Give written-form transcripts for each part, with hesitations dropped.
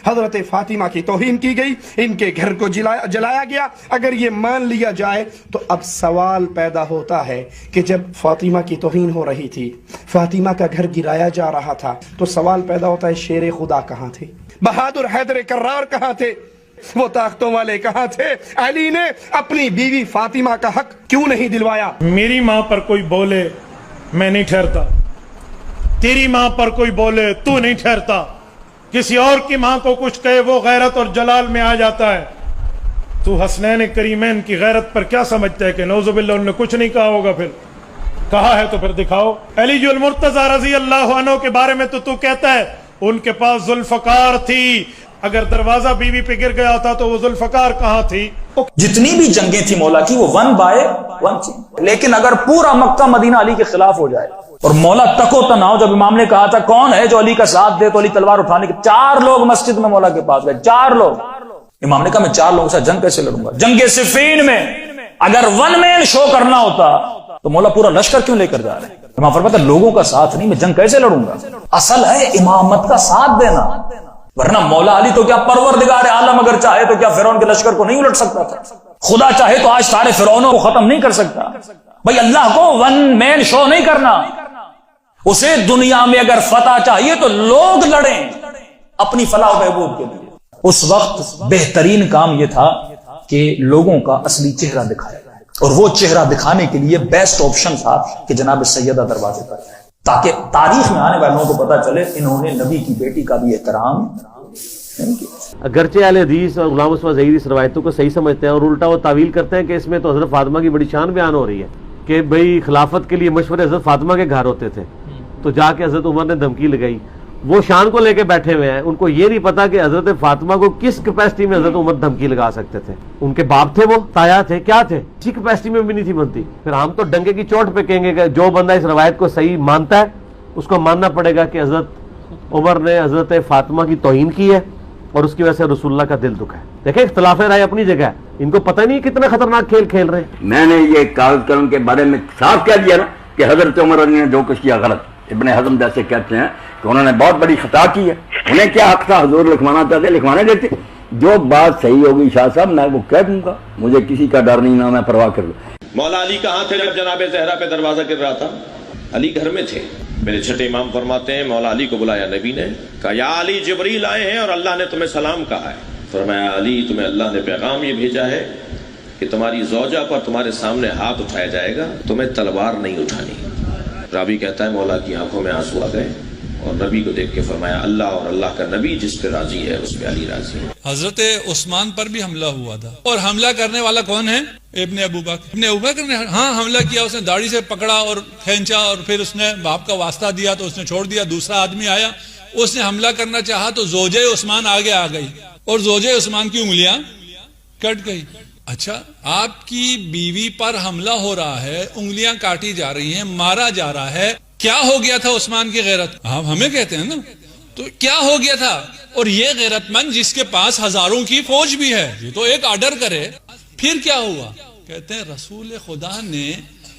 حضرت فاطمہ کی توہین کی گئی، ان کے گھر کو جلایا گیا۔ اگر یہ مان لیا جائے تو اب سوال پیدا ہوتا ہے کہ جب فاطمہ کی توہین ہو رہی تھی، فاطمہ کا گھر گرایا جا رہا تھا، تو سوال پیدا ہوتا ہے شیر خدا کہاں تھے؟ بہادر حیدر کرار کہاں تھے؟ وہ طاقتوں والے کہاں تھے؟ علی نے اپنی بیوی فاطمہ کا حق کیوں نہیں دلوایا؟ میری ماں پر کوئی بولے میں نہیں ٹھہرتا، تیری ماں پر کوئی بولے تو نہیں ٹھہرتا، کسی اور کی ماں کو کچھ کہے وہ غیرت اور جلال میں آ جاتا ہے۔ تو حسنین کریمین کی غیرت پر کیا سمجھتا ہے کہ نعوذ باللہ انہوں نے کچھ نہیں کہا ہوگا؟ پھر کہا ہے تو پھر دکھاؤ۔ علی المرتضی رضی اللہ عنہ کے بارے میں تو کہتا ہے ان کے پاس ذوالفقار تھی، اگر دروازہ بیوی پہ گر گیا تھا تو وہ ذوالفقار کہاں تھی؟ جتنی بھی جنگیں تھی مولا کی وہ 1 by 1 تھی، لیکن اگر پورا مکہ مدینہ علی کے خلاف ہو جائے اور مولا تکو تناؤ، جب امام نے کہا تھا کون ہے جو علی کا ساتھ دے تو علی تلوار اٹھانے کے 4 لوگ مسجد میں مولا کے پاس گئے، 4 لوگ۔ امام نے کہا میں 4 لوگوں سے جنگ کیسے لڑوں گا؟ جنگ صفین میں اگر 1 مین شو کرنا ہوتا تو مولا پورا لشکر کیوں لے کر جا رہے ہیں؟ امام فرماتا لوگوں کا ساتھ نہیں، میں جنگ کیسے لڑوں گا؟ اصل ہے امامت کا ساتھ دینا، ورنہ مولا علی تو کیا پروردگار عالم اگر چاہے تو کیا فرعون کے لشکر کو نہیں الٹ سکتا تھا؟ خدا چاہے تو آج سارے فرعونوں کو ختم نہیں کر سکتا۔ بھائی اللہ کو 1 مین شو نہیں کرنا، اسے دنیا میں اگر فتح چاہیے تو لوگ لڑیں اپنی فلاح و بہبود کے لیے۔ اس وقت بہترین کام یہ تھا کہ لوگوں کا اصلی چہرہ دکھایا جائے، اور وہ چہرہ دکھانے کے لیے بیسٹ آپشن تھا کہ جناب سیدہ دروازے پر جائے، تاکہ تاریخ میں آنے والوں کو پتا چلے انہوں نے نبی کی بیٹی کا بھی احترام نہیں کیا۔ اگرچہ اہل حدیث اور غلام عثمان ظہیری اس روایتوں کو صحیح سمجھتے ہیں اور الٹا وہ تعویل کرتے ہیں کہ اس میں تو حضرت فاطمہ کی بڑی شان بیان ہو رہی ہے کہ بھئی خلافت کے لیے مشورے حضرت فاطمہ کے گھر ہوتے تھے، تو جا کے حضرت عمر نے دھمکی لگائی، وہ شان کو لے کے بیٹھے ہوئے ہیں، ان کو یہ نہیں پتا کہ حضرت فاطمہ کو کس کیپیسٹی میں حضرت عمر دھمکی لگا سکتے تھے۔ ان کے باپ تھے، وہ تایا تھے، کیا تھے، اسی کیپیسٹی میں بھی نہیں تھی بنتی۔ پھر ہم تو ڈنگے کی چوٹ پہ کہیں گے کہ جو بندہ اس روایت کو صحیح مانتا ہے اس کو ماننا پڑے گا کہ حضرت عمر نے حضرت فاطمہ کی توہین کی ہے اور اس کی وجہ سے رسول اللہ کا دل دکھا ہے۔ دیکھیں اختلاف رائے اپنی جگہ ہے، ان کو پتہ نہیں کتنا خطرناک کھیل کھیل رہے ہیں۔ میں نے یہ کاغذ قلم کے بارے میں صاف کہہ دیا نا کہ حضرت عمر نے جو کچھ کیا غلط۔ ابن حزم جیسے کہتے ہیں کہ انہوں نے بہت بڑی خطا کی ہے، انہیں کیا حق تھا؟ حضور لکھوانا چاہتے لکھوانے دیتے۔ جو بات صحیح ہوگی شاہ صاحب میں وہ کہہ دوں گا، مجھے کسی کا ڈر نہیں، نہ میں پرواہ کر لوں۔ مولا علی کہاں تھے جب جناب زہرا پہ دروازہ گر رہا تھا؟ علی گھر میں تھے۔ میرے چھٹے امام فرماتے ہیں مولا علی کو بلایا نبی نے، کہا یا علی جبریل آئے ہیں اور اللہ نے تمہیں سلام کہا ہے۔ فرمایا علی تمہیں اللہ نے پیغام یہ بھیجا ہے کہ تمہاری زوجہ پر تمہارے سامنے ہاتھ اٹھایا جائے گا، تمہیں تلوار نہیں اٹھانی۔ راوی کہتا ہے مولا کی آنکھوں میں آنسو آ گئے اور نبی کو دیکھ کے فرمایا اللہ اور اللہ کا نبی جس پہ راضی ہے اس پہ علی راضی ہے۔ حضرت عثمان پر بھی حملہ ہوا تھا، اور حملہ کرنے والا کون ہے؟ ابن ابو بکر نے حملہ کیا، اس نے داڑھی سے پکڑا اور کھینچا، اور پھر اس نے باپ کا واسطہ دیا تو اس نے چھوڑ دیا۔ دوسرا آدمی آیا، اس نے حملہ کرنا چاہا تو زوجہ عثمان آگے آ گئی اور زوجہ عثمان کی انگلیاں کٹ گئی۔ اچھا، آپ کی بیوی پر حملہ ہو رہا ہے، انگلیاں کاٹی جا رہی ہیں، مارا جا رہا ہے، کیا ہو گیا تھا عثمان کی غیرت؟ آپ ہمیں کہتے ہیں نا، تو کیا ہو گیا تھا؟ اور یہ غیرت مند جس کے پاس ہزاروں کی فوج بھی ہے، یہ تو ایک آرڈر کرے، پھر کیا ہوا؟ کہتے ہیں رسول خدا نے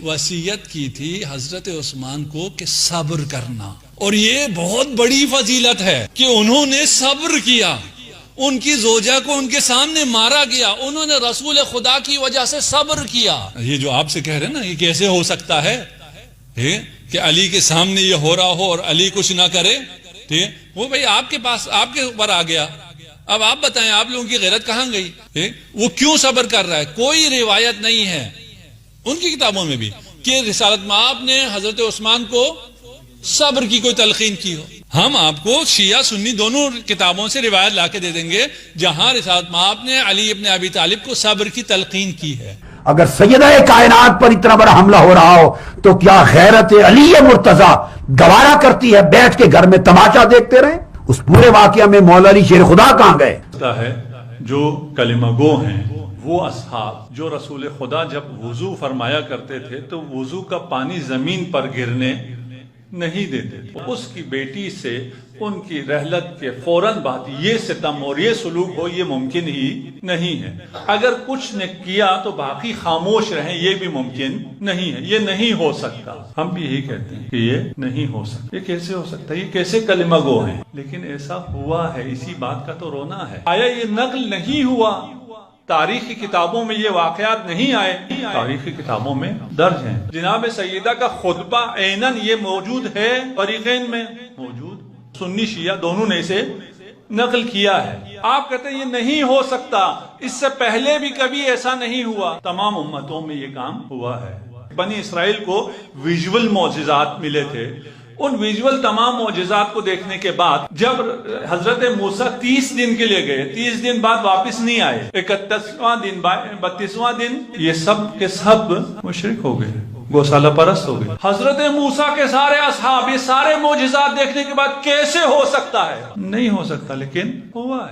وصیت کی تھی حضرت عثمان کو کہ صبر کرنا، اور یہ بہت بڑی فضیلت ہے کہ انہوں نے صبر کیا، ان کی زوجہ کو ان کے سامنے مارا گیا، انہوں نے رسول خدا کی وجہ سے صبر کیا۔ یہ جو آپ سے کہہ رہے ہیں نا، یہ کیسے ہو سکتا ہے کہ علی کے سامنے یہ ہو رہا ہو اور علی کچھ نہ کرے؟ ٹھیک ہے، وہ بھائی آپ کے پاس، آپ کے اوپر آ گیا، اب آپ بتائیں آپ لوگوں کی غیرت کہاں گئی؟ وہ کیوں صبر کر رہا ہے؟ کوئی روایت نہیں ہے ان کی کتابوں میں بھی کہ رسالت مآب نے حضرت عثمان کو صبر کی کوئی تلقین کی ہو۔ ہم آپ کو شیعہ سنی دونوں کتابوں سے روایت لا کے دے دیں گے جہاں رسالت مآب نے علی ابن ابی طالب کو صبر کی تلقین کی ہے۔ اگر سیدہ کائنات پر اتنا بڑا حملہ ہو رہا ہو تو کیا غیرت علی مرتضی گوارا کرتی ہے بیٹھ کے گھر میں تماشا دیکھتے رہیں؟ اس پورے واقعہ میں مولا علی شیر خدا کہاں گئے؟ ہے جو کلمہ گو ہیں وہ اصحاب جو رسول خدا جب وضو فرمایا کرتے تھے تو وضو کا پانی زمین پر گرنے نہیں دیتے. اس کی بیٹی سے ان کی رحلت کے فوراً بعد یہ ستم اور یہ سلوک ہو، یہ ممکن ہی نہیں ہے. اگر کچھ نے کیا تو باقی خاموش رہیں، یہ بھی ممکن نہیں ہے. یہ نہیں ہو سکتا. ہم بھی یہی کہتے ہیں کہ یہ نہیں ہو سکتا. یہ کیسے ہو سکتا ہے؟ یہ کیسے کلمہ گو ہیں؟ لیکن ایسا ہوا ہے، اسی بات کا تو رونا ہے. آیا یہ نقل نہیں ہوا؟ تاریخی کتابوں میں یہ واقعات نہیں آئے؟ تاریخی کتابوں میں درج ہیں. جناب سیدہ کا خطبہ عیناً یہ موجود ہے، فریقین میں موجود، سنی شیعہ دونوں نے اسے نقل کیا ہے. آپ کہتے ہیں یہ نہیں ہو سکتا، اس سے پہلے بھی کبھی ایسا نہیں ہوا. تمام امتوں میں یہ کام ہوا ہے. بنی اسرائیل کو ویژول معجزات ملے تھے. ان ویژول تمام معجزات کو دیکھنے کے بعد جب حضرت موسیٰ 30 دن کے لیے گئے، 30 دن بعد واپس نہیں آئے، 31واں دن 32واں دن یہ سب کے سب مشرک ہو گئے، گوسالہ پرست ہو گئے. حضرت موسیٰ کے سارے اصحاب یہ سارے معجزات دیکھنے کے بعد کیسے ہو سکتا ہے؟ نہیں ہو سکتا، لیکن ہوا ہے.